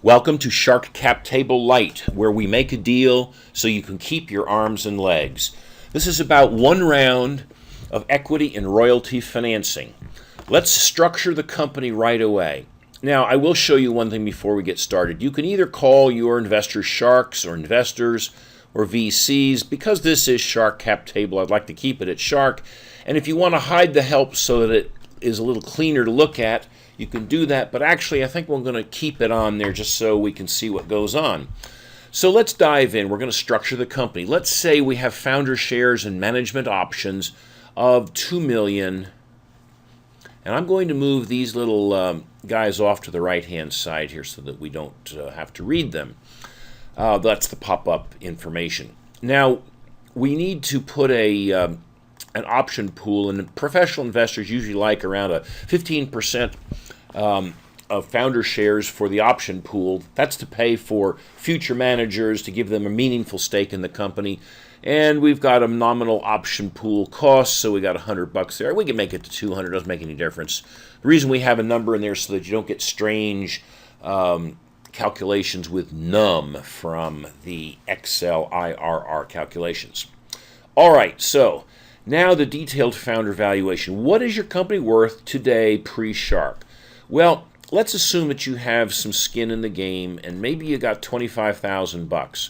Welcome to Shark Cap Table LITE, where we make a deal so you can keep your arms and legs. This is about one round of equity and royalty financing. Let's structure the company right away. Now, I will show you one thing before we get started. You can either call your investors sharks or investors or VCs. Because this is Shark Cap Table, I'd like to keep it at shark. And if you want to hide the help so that it is a little cleaner to look at, you can do that. But actually, I think we're going to keep it on there just so we can see what goes on. So let's dive in. We're going to structure the company. Let's say we have founder shares and management options of $2 million. And I'm going to move these little guys off to the right-hand side here so that we don't have to read them. That's the pop-up information. Now, we need to put an option pool, and professional investors usually like around a 15% of founder shares for the option pool. That's to pay for future managers, to give them a meaningful stake in the company. And we've got a nominal option pool cost, so we got $100 there. We can make it to 200, doesn't make any difference. The reason we have a number in there is so that you don't get strange calculations with num from the Excel IRR calculations. All right, so now the detailed founder valuation. What is your company worth today pre-Shark? Well, let's assume that you have some skin in the game and maybe you got $25,000.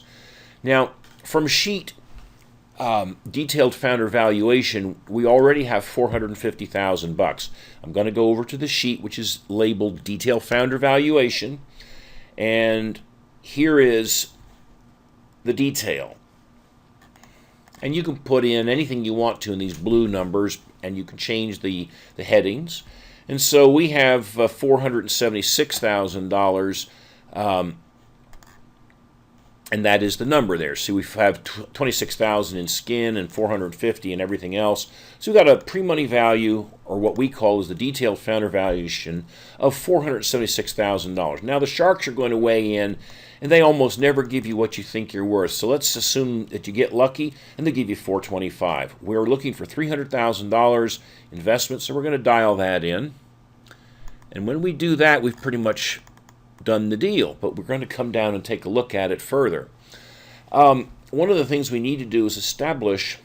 Now, from sheet detailed founder valuation, we already have $450,000. I'm going to go over to the sheet which is labeled detailed founder valuation, and here is the detail. And you can put in anything you want to in these blue numbers, and you can change the headings. And so we have $476,000, and that is the number there. So we have $26,000 in skin and $450 and everything else. So we've got a pre-money value, or what we call is the detailed founder valuation, of $476,000. Now the sharks are going to weigh in, and they almost never give you what you think you're worth. So let's assume that you get lucky and they give you $425. We're looking for $300,000 investment, so we're going to dial that in. And when we do that, we've pretty much done the deal, but we're going to come down and take a look at it further. One of the things we need to do is establish,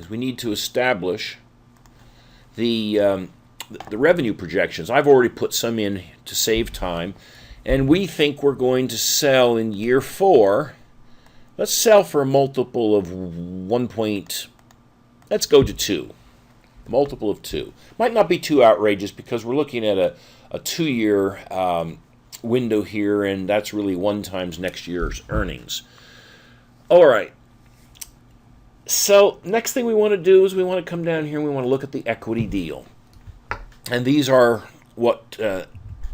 we need to establish the revenue projections. I've already put some in to save time. And we think we're going to sell in year 4. Let's sell for a multiple of let's go to 2. Multiple of 2. Might not be too outrageous because we're looking at a 2-year window here, and that's really 1 times next year's earnings. All right. So next thing we want to do is we want to come down here and we want to look at the equity deal. And these are what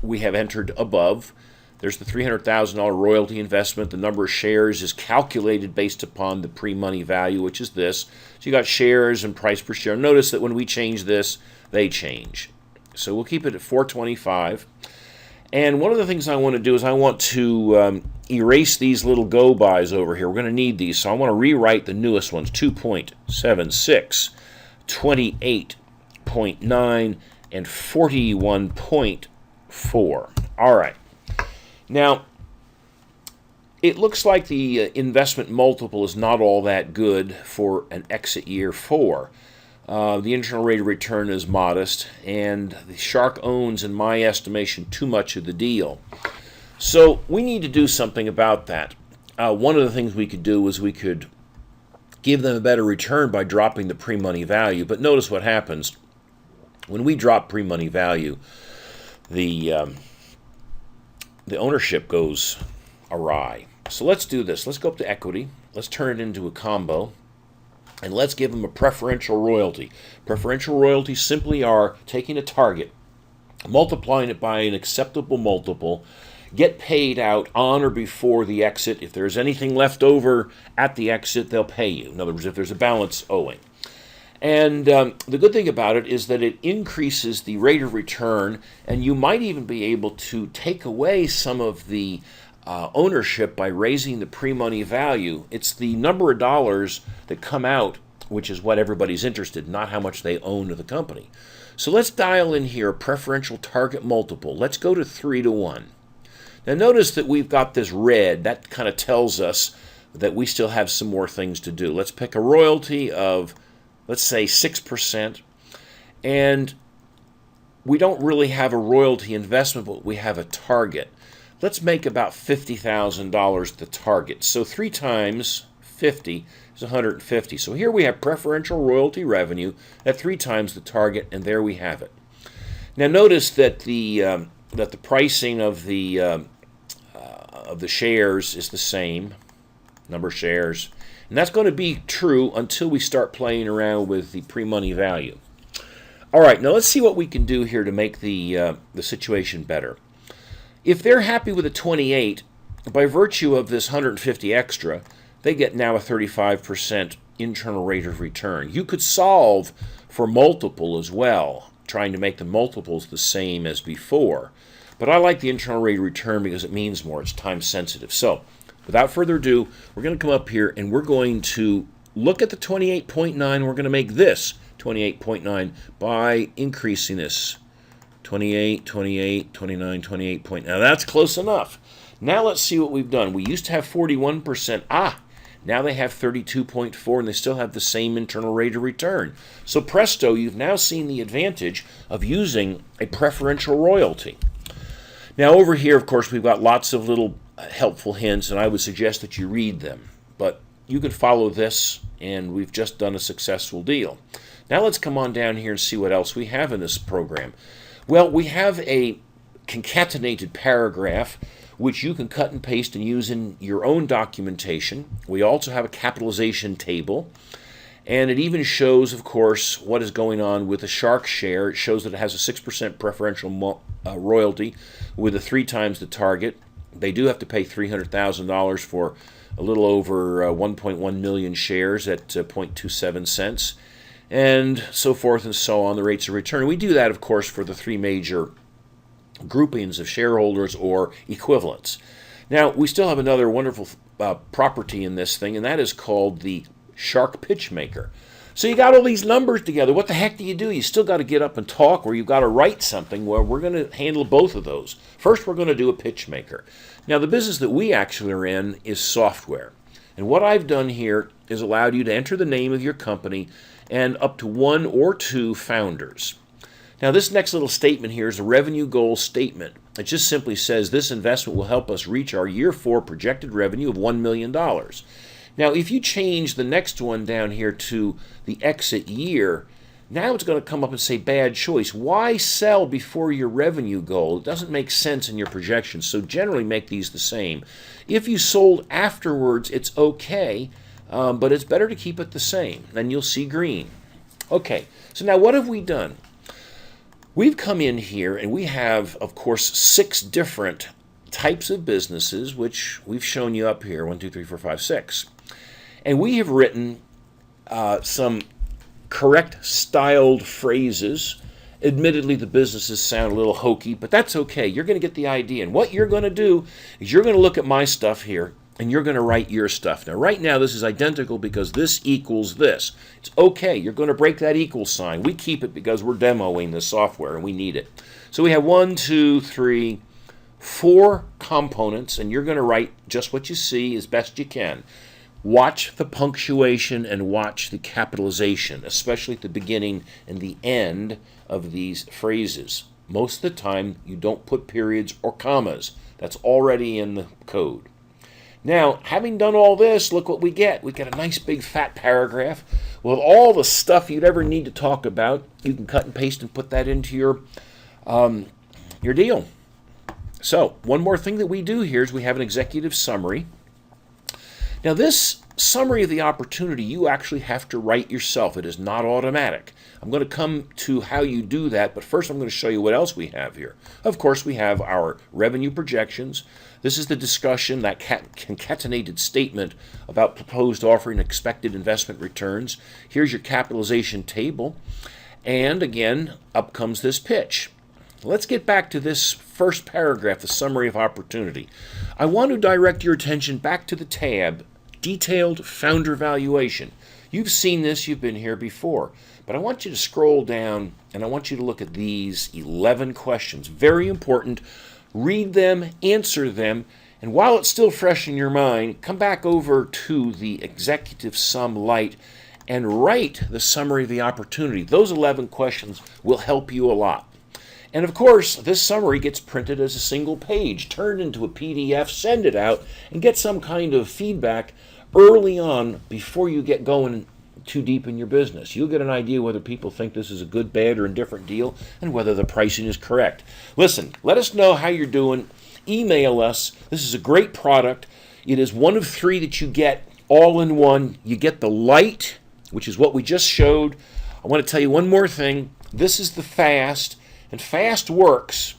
we have entered above. There's the $300,000 royalty investment. The number of shares is calculated based upon the pre-money value, which is this. So you got shares and price per share. Notice that when we change this, they change. So we'll keep it at $425. And one of the things I want to do is I want to erase these little go-bys over here. We're going to need these. So I want to rewrite the newest ones, 2.76, 28.9, and 41.4. All right. Now, it looks like the investment multiple is not all that good for an exit year 4. The internal rate of return is modest, and the shark owns, in my estimation, too much of the deal. So we need to do something about that. One of the things we could do is we could give them a better return by dropping the pre-money value. But notice what happens. When we drop pre-money value, the ownership goes awry. So let's do this. Let's go up to equity. Let's turn it into a combo. And let's give them a preferential royalty. Preferential royalties simply are taking a target, multiplying it by an acceptable multiple, get paid out on or before the exit. If there's anything left over at the exit, they'll pay you. In other words, if there's a balance owing. And the good thing about it is that it increases the rate of return, and you might even be able to take away some of the ownership by raising the pre-money value. It's the number of dollars that come out, which is what everybody's interested in, not how much they own of the company. So let's dial in here a preferential target multiple. Let's go to 3 to 1. Now notice that we've got this red. That kind of tells us that we still have some more things to do. Let's pick a royalty of, let's say, 6%. And we don't really have a royalty investment, but we have a target. Let's make about $50,000 the target. So 3 times 50 is 150. So here we have preferential royalty revenue at 3 times the target, and there we have it. Now notice that the pricing of the shares is the same, number of shares, and that's going to be true until we start playing around with the pre-money value. All right, now let's see what we can do here to make the situation better. If they're happy with a 28, by virtue of this 150 extra, they get now a 35% internal rate of return. You could solve for multiple as well, trying to make the multiples the same as before. But I like the internal rate of return because it means more. It's time sensitive. So without further ado, we're going to come up here and we're going to look at the 28.9. We're going to make this 28.9 by increasing this 28, 28, 29, 28. Now that's close enough. Now let's see what we've done. We used to have 41%. Now they have 32.4 and they still have the same internal rate of return. So presto, you've now seen the advantage of using a preferential royalty. Now over here, of course, we've got lots of little helpful hints, and I would suggest that you read them. But you can follow this, and we've just done a successful deal. Now let's come on down here and see what else we have in this program. Well, we have a concatenated paragraph which you can cut and paste and use in your own documentation. We also have a capitalization table, and it even shows, of course, what is going on with the shark share. It shows that it has a 6% preferential royalty with a 3 times the target. They do have to pay $300,000 for a little over 1.1 million shares at 0.27 cents. And so forth and so on, the rates of return. We do that, of course, for the 3 major groupings of shareholders or equivalents. Now, we still have another wonderful property in this thing, and that is called the shark pitch maker. So you got all these numbers together. What the heck do? You still got to get up and talk, or you've got to write something. Well, we're going to handle both of those. First, we're going to do a pitch maker. Now, the business that we actually are in is software. And what I've done here is allowed you to enter the name of your company and up to 1 or 2 founders. Now, this next little statement here is a revenue goal statement. It just simply says this investment will help us reach our year 4 projected revenue of $1 million. Now, if you change the next one down here to the exit year, now it's going to come up and say bad choice. Why sell before your revenue goal? It doesn't make sense in your projections, so generally make these the same. If you sold afterwards, it's okay, but it's better to keep it the same. Then you'll see green. Okay, so now what have we done? We've come in here and we have, of course, 6 different types of businesses, which we've shown you up here, 1, 2, 3, 4, 5, 6. And we have written some correct styled phrases. Admittedly, the businesses sound a little hokey, but that's okay. You're going to get the idea. And what you're going to do is you're going to look at my stuff here, and you're going to write your stuff. Now, right now, this is identical because this equals this. It's okay. You're going to break that equal sign. We keep it because we're demoing the software, and we need it. So we have 1, 2, 3, 4 components, and you're going to write just what you see as best you can. Watch the punctuation and watch the capitalization, especially at the beginning and the end of these phrases. Most of the time, you don't put periods or commas. That's already in the code. Now, having done all this, look what we get. We get a nice big fat paragraph with all the stuff you'd ever need to talk about. You can cut and paste and put that into your deal. So, one more thing that we do here is we have an executive summary. Now, this summary of the opportunity, you actually have to write yourself. It is not automatic. I'm going to come to how you do that, but first I'm going to show you what else we have here. Of course, we have our revenue projections. This is the discussion, that concatenated statement about proposed offering expected investment returns. Here's your capitalization table. And again, up comes this pitch. Let's get back to this first paragraph, the summary of opportunity. I want to direct your attention back to the tab, Detailed Founder Valuation. You've seen this, you've been here before. But I want you to scroll down and I want you to look at these 11 questions. Very important. Read them, answer them, and while it's still fresh in your mind, come back over to the Executive Sum Lite and write the summary of the opportunity. Those 11 questions will help you a lot. And of course, this summary gets printed as a single page, turned into a PDF, send it out, and get some kind of feedback early on before you get going too deep in your business. You'll get an idea whether people think this is a good, bad, or indifferent deal and whether the pricing is correct. Listen, let us know how you're doing. Email us. This is a great product. It is one of 3 that you get all in one. You get the Lite, which is what we just showed. I want to tell you one more thing. This is the Fast, and Fast works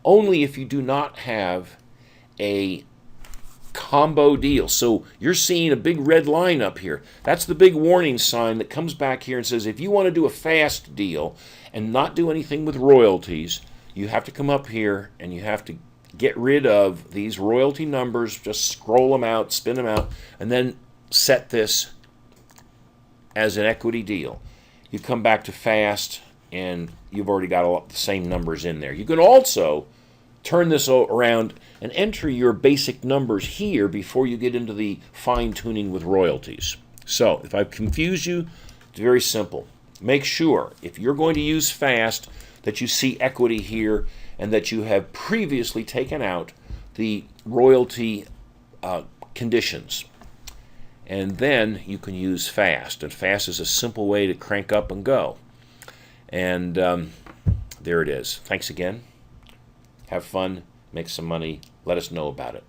only if you do not have a combo deal. So you're seeing a big red line up here. That's the big warning sign that comes back here and says if you want to do a Fast deal and not do anything with royalties, you have to come up here and you have to get rid of these royalty numbers, just scroll them out, spin them out, and then set this as an equity deal. You come back to Fast and you've already got all the same numbers in there. You can also turn this around and enter your basic numbers here before you get into the fine-tuning with royalties. So if I've confused you, it's very simple. Make sure, if you're going to use Fast, that you see equity here and that you have previously taken out the royalty conditions. And then you can use Fast. And Fast is a simple way to crank up and go. And there it is. Thanks again. Have fun. Make some money. Let us know about it.